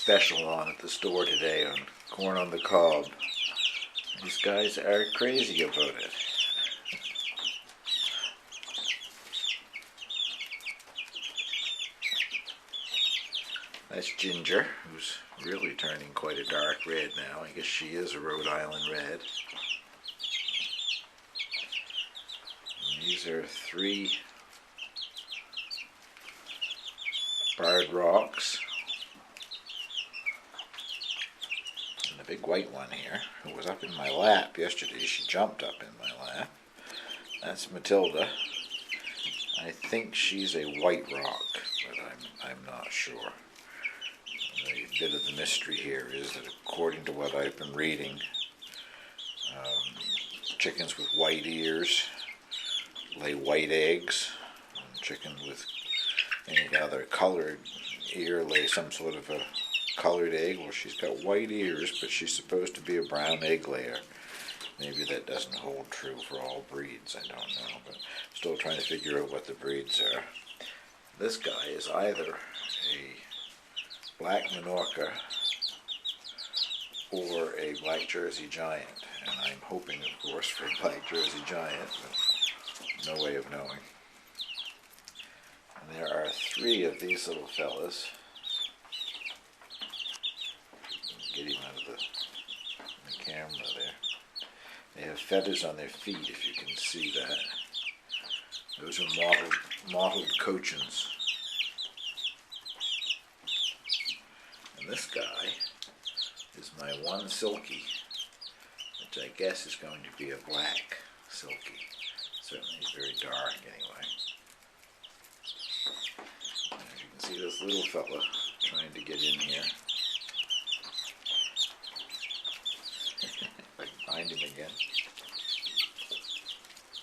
special on at the store today on corn on the cob. These guys are crazy about it. That's Ginger, who's really turning quite a dark red now. I guess she is a Rhode Island red. And these are 3 barred rocks. And the big white one here, who was up in my lap yesterday, she jumped up in my lap. That's Matilda. I think she's a white rock, but I'm not sure. A bit of the mystery here is that according to what I've been reading, chickens with white ears lay white eggs. Chickens with any other colored ear lay some sort of a colored egg. Well, she's got white ears, but she's supposed to be a brown egg layer. Maybe that doesn't hold true for all breeds, I don't know, but still trying to figure out what the breeds are. This guy is either a black Minorca or a black Jersey Giant, and I'm hoping, of course, for a black Jersey Giant, but no way of knowing. And there are 3 of these little fellas. Get him out of the camera there. They have feathers on their feet, if you can see that. Those are mottled cochins. And this guy is my one silky, which I guess is going to be a black silky. Certainly it's very dark anyway. And as you can see, this little fella trying to get in here. If I can find him again.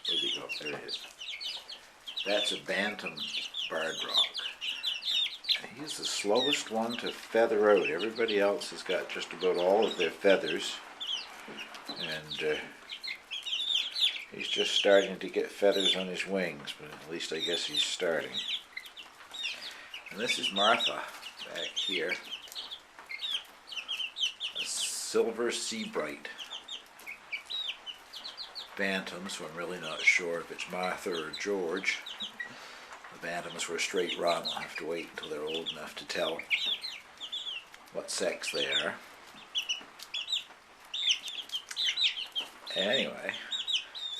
Where'd he go? There he is. That's a bantam barred rock. He's the slowest one to feather out. Everybody else has got just about all of their feathers, and he's just starting to get feathers on his wings, but at least I guess he's starting. And this is Martha back here, a silver sea bright bantam, so I'm really not sure if it's Martha or George. The bantams were a straight run. I'll have to wait until they're old enough to tell what sex they are. Anyway,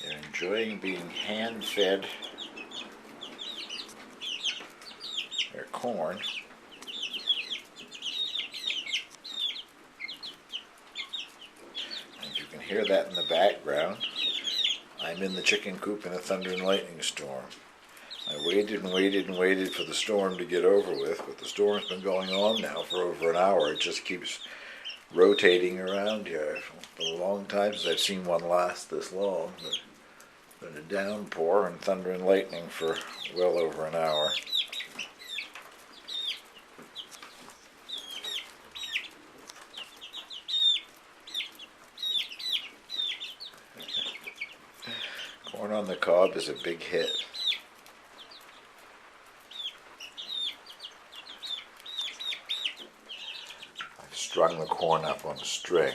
they're enjoying being hand-fed their corn. And if you can hear that in the background, I'm in the chicken coop in a thunder and lightning storm. I waited and waited and waited for the storm to get over with, but the storm's been going on now for over an hour. It just keeps rotating around here. It's been a long time since I've seen one last this long. It's been a downpour and thunder and lightning for well over an hour. Corn on the cob is a big hit. Strung the corn up on a string.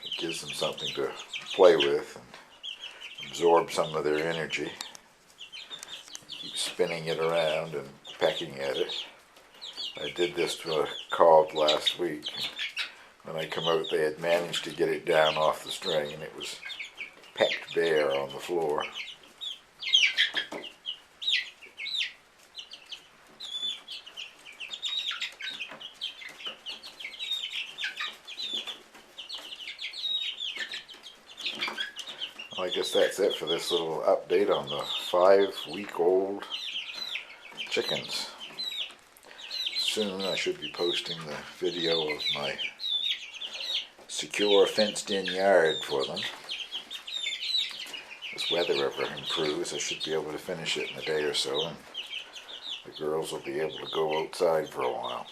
It gives them something to play with and absorb some of their energy. Keep spinning it around and pecking at it. I did this to a cob last week. When I come out, they had managed to get it down off the string, and it was pecked bare on the floor. Well, I guess that's it for this little update on the 5-week-old chickens. Soon I should be posting the video of my secure fenced-in yard for them. This weather ever improves, I should be able to finish it in a day or so, and the girls will be able to go outside for a while.